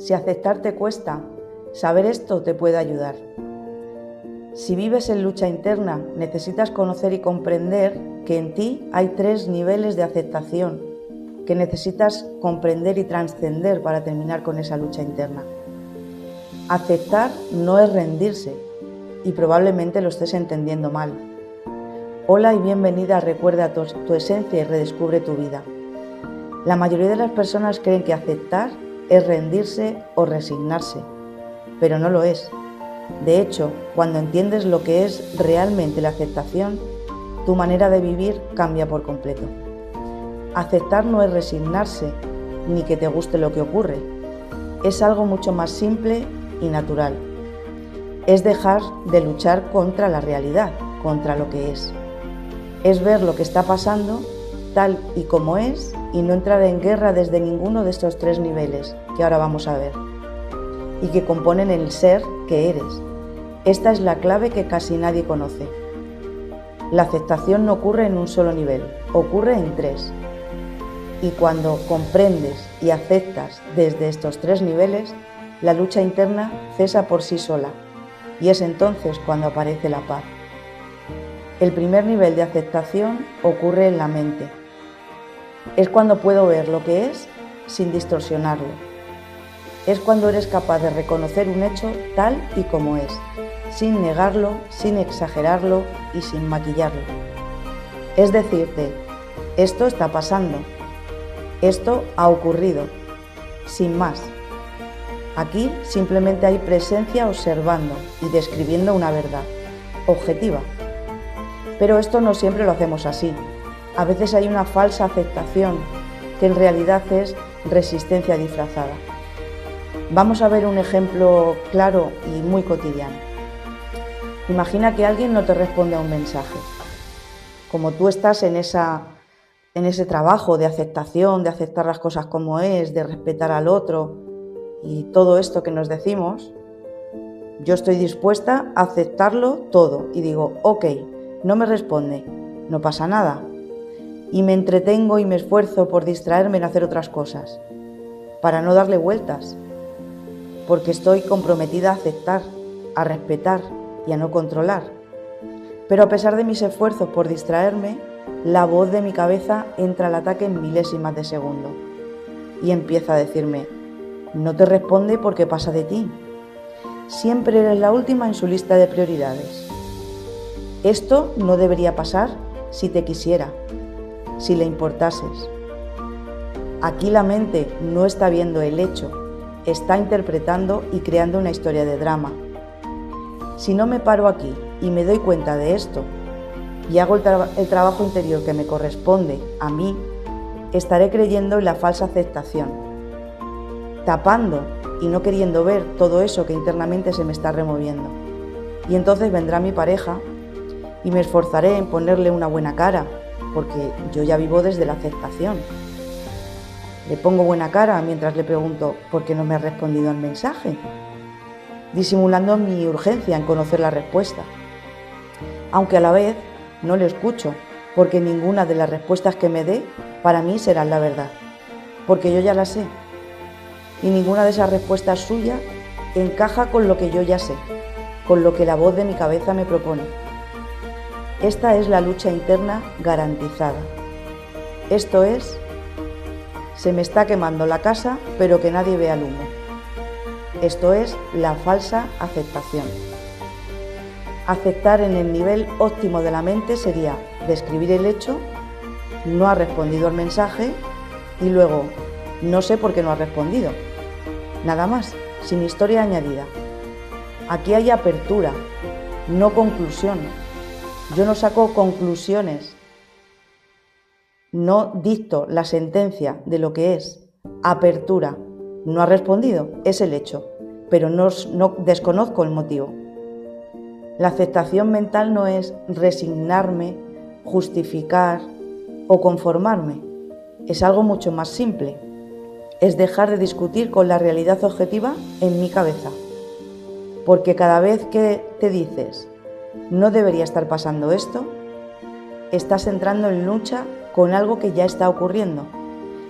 Si aceptar te cuesta, saber esto te puede ayudar. Si vives en lucha interna, necesitas conocer y comprender que en ti hay 3 niveles de aceptación que necesitas comprender y trascender para terminar con esa lucha interna. Aceptar no es rendirse, y probablemente lo estés entendiendo mal. Hola y bienvenida a Recuerda tu esencia y redescubre tu vida. La mayoría de las personas creen que aceptar es rendirse o resignarse, pero no lo es. De hecho, cuando entiendes lo que es realmente la aceptación, tu manera de vivir cambia por completo. Aceptar no es resignarse, ni que te guste lo que ocurre. Es algo mucho más simple y natural. Es dejar de luchar contra la realidad, contra lo que es. Es ver lo que está pasando tal y como es y no entrar en guerra desde ninguno de estos 3 niveles que ahora vamos a ver y que componen el ser que eres. Esta es la clave que casi nadie conoce. La aceptación no ocurre en un solo nivel, ocurre en 3. Y cuando comprendes y aceptas desde estos 3 niveles, la lucha interna cesa por sí sola y es entonces cuando aparece la paz. El primer nivel de aceptación ocurre en la mente. Es cuando puedo ver lo que es sin distorsionarlo. Es cuando eres capaz de reconocer un hecho tal y como es, sin negarlo, sin exagerarlo y sin maquillarlo. Es decirte, esto está pasando, esto ha ocurrido, sin más. Aquí simplemente hay presencia observando y describiendo una verdad, objetiva. Pero esto no siempre lo hacemos así. A veces hay una falsa aceptación que en realidad es resistencia disfrazada. Vamos a ver un ejemplo claro y muy cotidiano. Imagina que alguien no te responde a un mensaje. Como tú estás en ese trabajo de aceptación, de aceptar las cosas como es, de respetar al otro y todo esto que nos decimos, yo estoy dispuesta a aceptarlo todo y digo, ok, no me responde, no pasa nada. Y me entretengo y me esfuerzo por distraerme en hacer otras cosas, para no darle vueltas, porque estoy comprometida a aceptar, a respetar y a no controlar. Pero a pesar de mis esfuerzos por distraerme, la voz de mi cabeza entra al ataque en milésimas de segundo y empieza a decirme, no te responde porque pasa de ti. Siempre eres la última en su lista de prioridades. Esto no debería pasar si te quisiera, si le importases. Aquí la mente no está viendo el hecho, está interpretando y creando una historia de drama. Si no me paro aquí y me doy cuenta de esto y hago el trabajo interior que me corresponde a mí, estaré creyendo en la falsa aceptación, tapando y no queriendo ver todo eso que internamente se me está removiendo. Y entonces vendrá mi pareja y me esforzaré en ponerle una buena cara, porque yo ya vivo desde la aceptación. Le pongo buena cara mientras le pregunto ¿por qué no me ha respondido al mensaje?, disimulando mi urgencia en conocer la respuesta. Aunque a la vez no le escucho, porque ninguna de las respuestas que me dé para mí será la verdad, porque yo ya la sé. Y ninguna de esas respuestas suyas encaja con lo que yo ya sé, con lo que la voz de mi cabeza me propone. Esta es la lucha interna garantizada. Esto es, se me está quemando la casa, pero que nadie vea el humo. Esto es la falsa aceptación. Aceptar en el nivel óptimo de la mente sería describir el hecho, no ha respondido al mensaje y luego no sé por qué no ha respondido. Nada más, sin historia añadida. Aquí hay apertura, no conclusión. Yo no saco conclusiones, no dicto la sentencia de lo que es. Apertura, no ha respondido, es el hecho, pero no desconozco el motivo. La aceptación mental no es resignarme, justificar o conformarme. Es algo mucho más simple. Es dejar de discutir con la realidad objetiva en mi cabeza. Porque cada vez que te dices, no debería estar pasando esto, estás entrando en lucha con algo que ya está ocurriendo.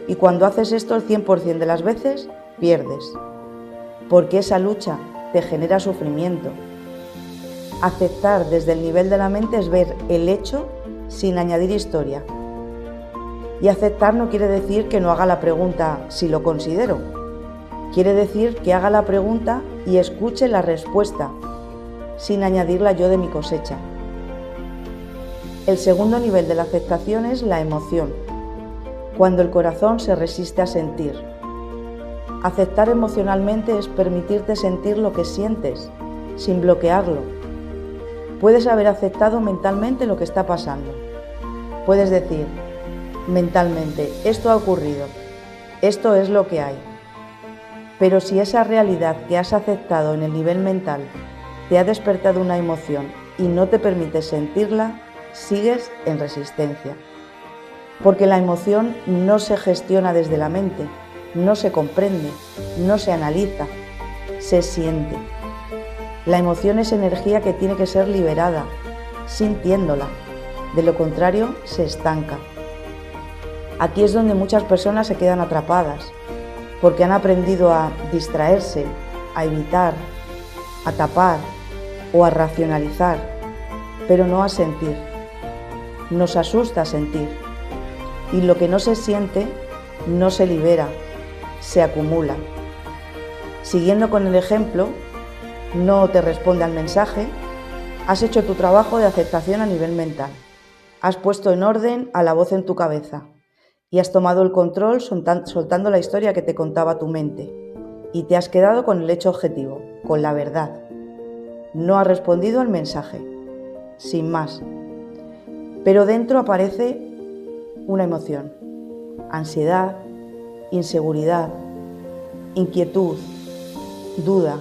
Y cuando haces esto el 100% de las veces, pierdes. porque esa lucha te genera sufrimiento. Aceptar desde el nivel de la mente es ver el hecho sin añadir historia. Y aceptar no quiere decir que no haga la pregunta si lo considero. Quiere decir que haga la pregunta y escuche la respuesta, sin añadirla yo de mi cosecha. El segundo nivel de la aceptación es la emoción, cuando el corazón se resiste a sentir. Aceptar emocionalmente es permitirte sentir lo que sientes, sin bloquearlo. Puedes haber aceptado mentalmente lo que está pasando. Puedes decir mentalmente, esto ha ocurrido, esto es lo que hay. Pero si esa realidad que has aceptado en el nivel mental te ha despertado una emoción y no te permite sentirla, sigues en resistencia. Porque la emoción no se gestiona desde la mente, no se comprende, no se analiza, se siente. La emoción es energía que tiene que ser liberada, sintiéndola. De lo contrario, se estanca. Aquí es donde muchas personas se quedan atrapadas, porque han aprendido a distraerse, a evitar, a tapar o a racionalizar, pero no a sentir. Nos asusta sentir, y lo que no se siente no se libera, se acumula. Siguiendo con el ejemplo, no te responde al mensaje, has hecho tu trabajo de aceptación a nivel mental, has puesto en orden a la voz en tu cabeza y has tomado el control soltando la historia que te contaba tu mente y te has quedado con el hecho objetivo, con la verdad. No has respondido al mensaje, sin más. Pero dentro aparece una emoción, ansiedad, inseguridad, inquietud, duda.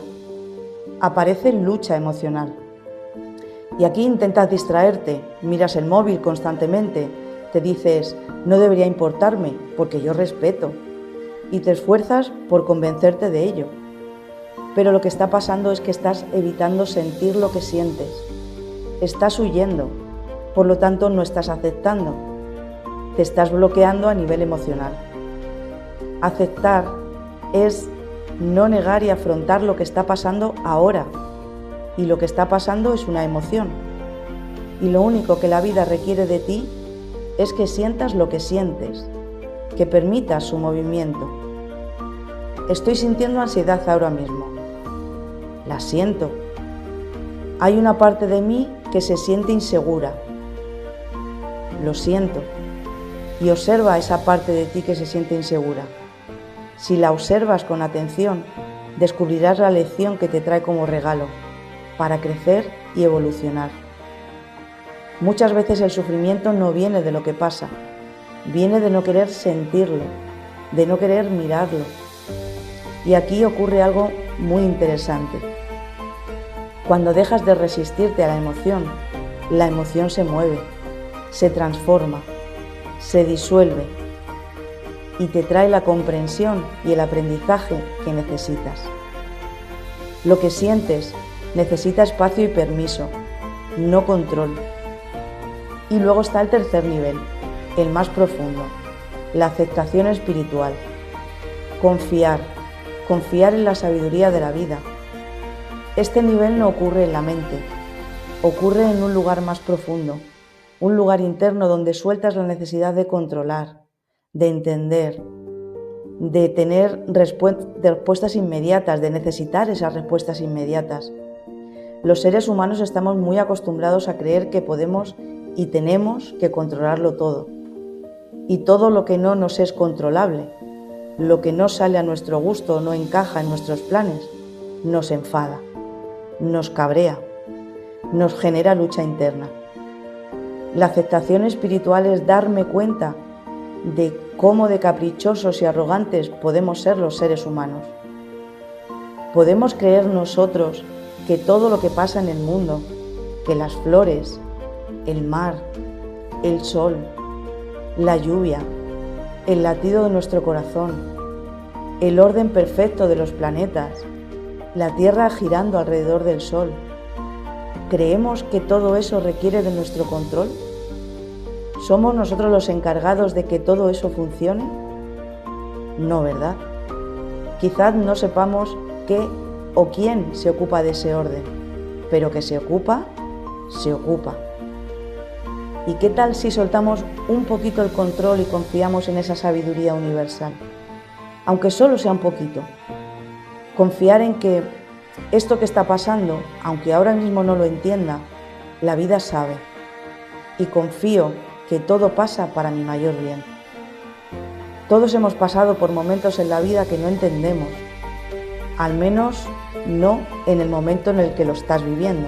Aparece lucha emocional. Y aquí intentas distraerte, miras el móvil constantemente, te dices, no debería importarme porque yo respeto, y te esfuerzas por convencerte de ello. Pero lo que está pasando es que estás evitando sentir lo que sientes. Estás huyendo, por lo tanto no estás aceptando. Te estás bloqueando a nivel emocional. Aceptar es no negar y afrontar lo que está pasando ahora. Y lo que está pasando es una emoción. Y lo único que la vida requiere de ti es que sientas lo que sientes, que permitas su movimiento. Estoy sintiendo ansiedad ahora mismo. La siento. Hay una parte de mí que se siente insegura. Lo siento. Y observa esa parte de ti que se siente insegura. Si la observas con atención, descubrirás la lección que te trae como regalo para crecer y evolucionar. Muchas veces el sufrimiento no viene de lo que pasa, viene de no querer sentirlo, de no querer mirarlo. Y aquí ocurre algo muy interesante. Cuando dejas de resistirte a la emoción se mueve, se transforma, se disuelve y te trae la comprensión y el aprendizaje que necesitas. Lo que sientes necesita espacio y permiso, no control. Y luego está el tercer nivel, el más profundo, la aceptación espiritual. Confiar en la sabiduría de la vida. Este nivel no ocurre en la mente, ocurre en un lugar más profundo, un lugar interno donde sueltas la necesidad de controlar, de entender, de tener respuestas inmediatas, de necesitar esas respuestas inmediatas. Los seres humanos estamos muy acostumbrados a creer que podemos y tenemos que controlarlo todo. Y todo lo que no nos es controlable, lo que no sale a nuestro gusto o no encaja en nuestros planes, nos enfada, nos cabrea, nos genera lucha interna. La aceptación espiritual es darme cuenta de cómo de caprichosos y arrogantes podemos ser los seres humanos. Podemos creer nosotros que todo lo que pasa en el mundo, que las flores, el mar, el sol, la lluvia, el latido de nuestro corazón, el orden perfecto de los planetas, la Tierra girando alrededor del Sol. ¿Creemos que todo eso requiere de nuestro control? ¿Somos nosotros los encargados de que todo eso funcione? No, ¿verdad? Quizás no sepamos qué o quién se ocupa de ese orden, pero que se ocupa, se ocupa. ¿Y qué tal si soltamos un poquito el control y confiamos en esa sabiduría universal? Aunque solo sea un poquito. Confiar en que esto que está pasando, aunque ahora mismo no lo entienda, la vida sabe. Y confío que todo pasa para mi mayor bien. Todos hemos pasado por momentos en la vida que no entendemos, al menos no en el momento en el que lo estás viviendo.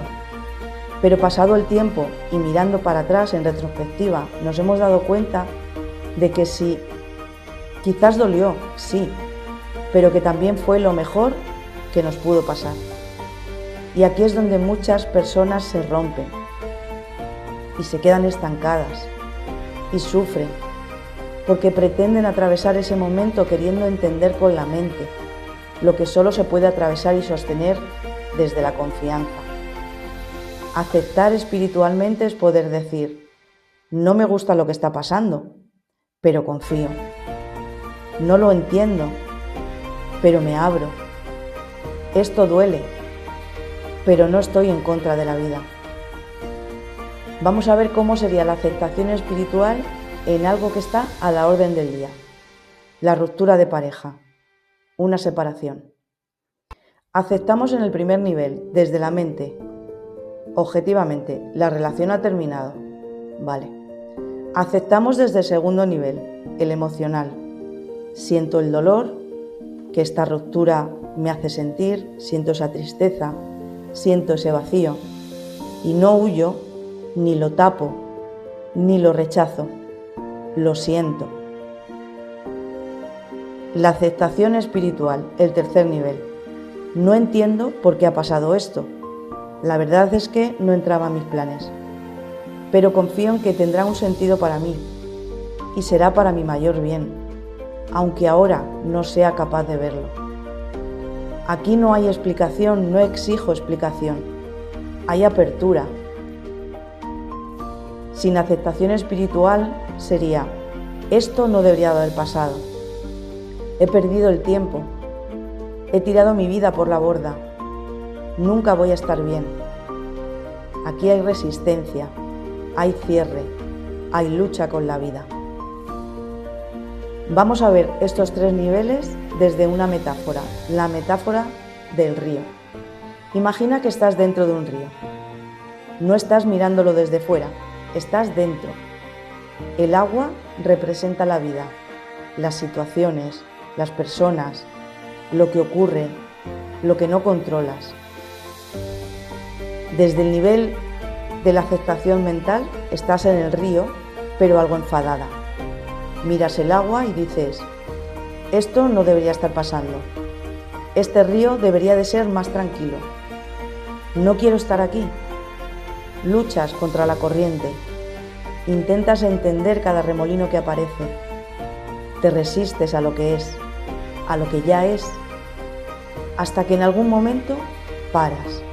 Pero pasado el tiempo y mirando para atrás en retrospectiva, nos hemos dado cuenta de que sí, quizás dolió, sí, pero que también fue lo mejor que nos pudo pasar. Y aquí es donde muchas personas se rompen y se quedan estancadas y sufren porque pretenden atravesar ese momento queriendo entender con la mente lo que solo se puede atravesar y sostener desde la confianza. Aceptar espiritualmente es poder decir, no me gusta lo que está pasando, pero confío. No lo entiendo, pero me abro. Esto duele, pero no estoy en contra de la vida. Vamos a ver cómo sería la aceptación espiritual en algo que está a la orden del día. La ruptura de pareja, una separación. Aceptamos en el primer nivel, desde la mente. Objetivamente, la relación ha terminado. Vale. Aceptamos desde el segundo nivel, el emocional. Siento el dolor que esta ruptura me hace sentir, siento esa tristeza, siento ese vacío. Y no huyo, ni lo tapo, ni lo rechazo. Lo siento. La aceptación espiritual, el tercer nivel. No entiendo por qué ha pasado esto. La verdad es que no entraba en mis planes, pero confío en que tendrá un sentido para mí y será para mi mayor bien, aunque ahora no sea capaz de verlo. Aquí no hay explicación, no exijo explicación, hay apertura. Sin aceptación espiritual sería, esto no debería haber pasado. He perdido el tiempo, he tirado mi vida por la borda. Nunca voy a estar bien. Aquí hay resistencia, hay cierre, hay lucha con la vida. Vamos a ver estos tres niveles desde una metáfora, la metáfora del río. Imagina que estás dentro de un río. No estás mirándolo desde fuera, estás dentro. El agua representa la vida, las situaciones, las personas, lo que ocurre, lo que no controlas. Desde el nivel de la aceptación mental, estás en el río, pero algo enfadada. Miras el agua y dices, esto no debería estar pasando. Este río debería de ser más tranquilo. No quiero estar aquí. Luchas contra la corriente. Intentas entender cada remolino que aparece. Te resistes a lo que es, a lo que ya es, hasta que en algún momento paras.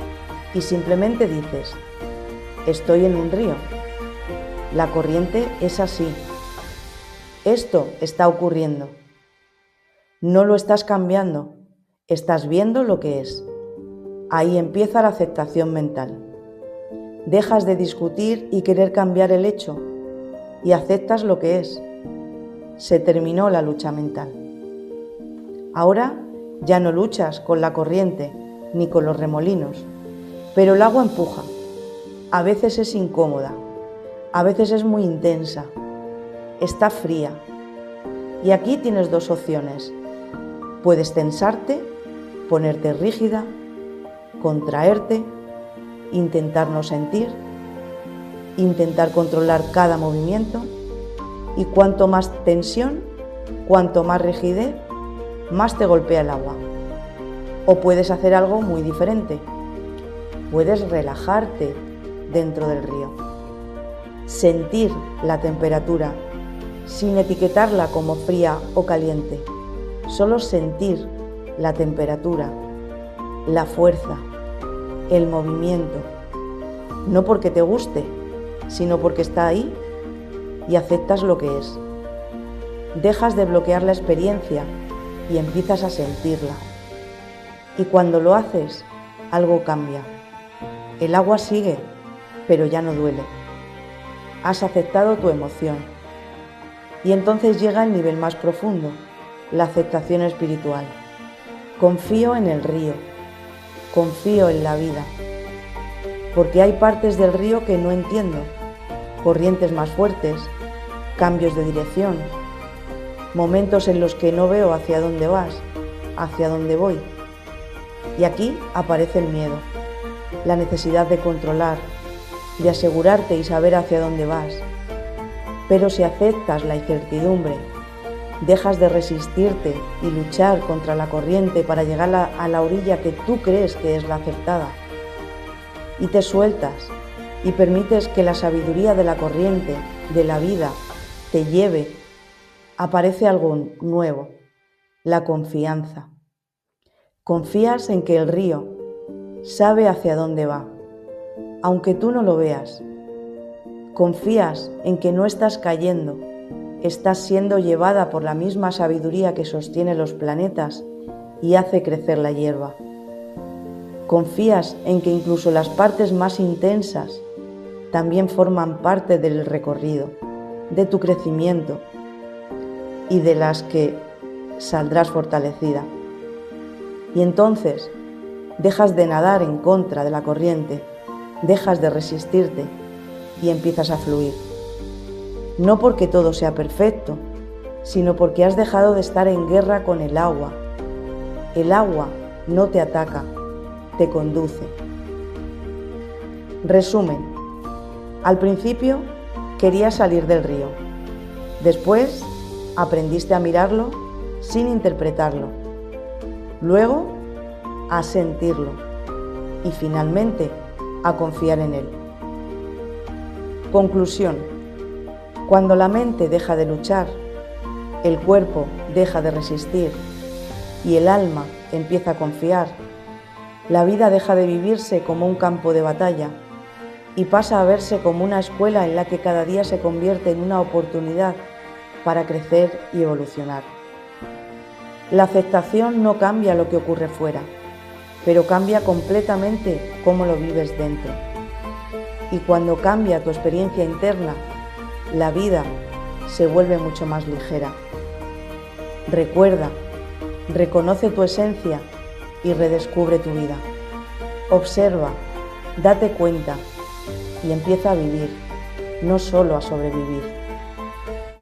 Y simplemente dices, estoy en un río, la corriente es así, esto está ocurriendo, no lo estás cambiando, estás viendo lo que es. Ahí empieza la aceptación mental. Dejas de discutir y querer cambiar el hecho y aceptas lo que es. Se terminó la lucha mental. Ahora ya no luchas con la corriente ni con los remolinos. Pero el agua empuja, a veces es incómoda, a veces es muy intensa, está fría. Y aquí tienes dos opciones. Puedes tensarte, ponerte rígida, contraerte, intentar no sentir, intentar controlar cada movimiento. Y cuanto más tensión, cuanto más rigidez, más te golpea el agua. O puedes hacer algo muy diferente. Puedes relajarte dentro del río, sentir la temperatura sin etiquetarla como fría o caliente, solo sentir la temperatura, la fuerza, el movimiento, no porque te guste, sino porque está ahí y aceptas lo que es. Dejas de bloquear la experiencia y empiezas a sentirla. Y cuando lo haces, algo cambia. El agua sigue, pero ya no duele. Has aceptado tu emoción. Y entonces llega el nivel más profundo, la aceptación espiritual. Confío en el río, confío en la vida, porque hay partes del río que no entiendo, corrientes más fuertes, cambios de dirección, momentos en los que no veo hacia dónde vas, hacia dónde voy. Y aquí aparece el miedo, la necesidad de controlar, de asegurarte y saber hacia dónde vas. Pero si aceptas la incertidumbre, dejas de resistirte y luchar contra la corriente para llegar a la orilla que tú crees que es la acertada, y te sueltas y permites que la sabiduría de la corriente, de la vida, te lleve, aparece algo nuevo, la confianza. Confías en que el río sabe hacia dónde va, aunque tú no lo veas. Confías en que no estás cayendo, estás siendo llevada por la misma sabiduría que sostiene los planetas y hace crecer la hierba. Confías en que incluso las partes más intensas también forman parte del recorrido, de tu crecimiento y de las que saldrás fortalecida. Y entonces dejas de nadar en contra de la corriente, dejas de resistirte y empiezas a fluir. No porque todo sea perfecto, sino porque has dejado de estar en guerra con el agua. El agua no te ataca, te conduce. Resumen: al principio querías salir del río. Después aprendiste a mirarlo sin interpretarlo. Luego a sentirlo. Y finalmente a confiar en él. Conclusión: cuando la mente deja de luchar, el cuerpo deja de resistir y el alma empieza a confiar, la vida deja de vivirse como un campo de batalla y pasa a verse como una escuela en la que cada día se convierte en una oportunidad para crecer y evolucionar. La aceptación no cambia lo que ocurre fuera, pero cambia completamente cómo lo vives dentro. Y cuando cambia tu experiencia interna, la vida se vuelve mucho más ligera. Recuerda, reconoce tu esencia y redescubre tu vida. Observa, date cuenta y empieza a vivir, no solo a sobrevivir.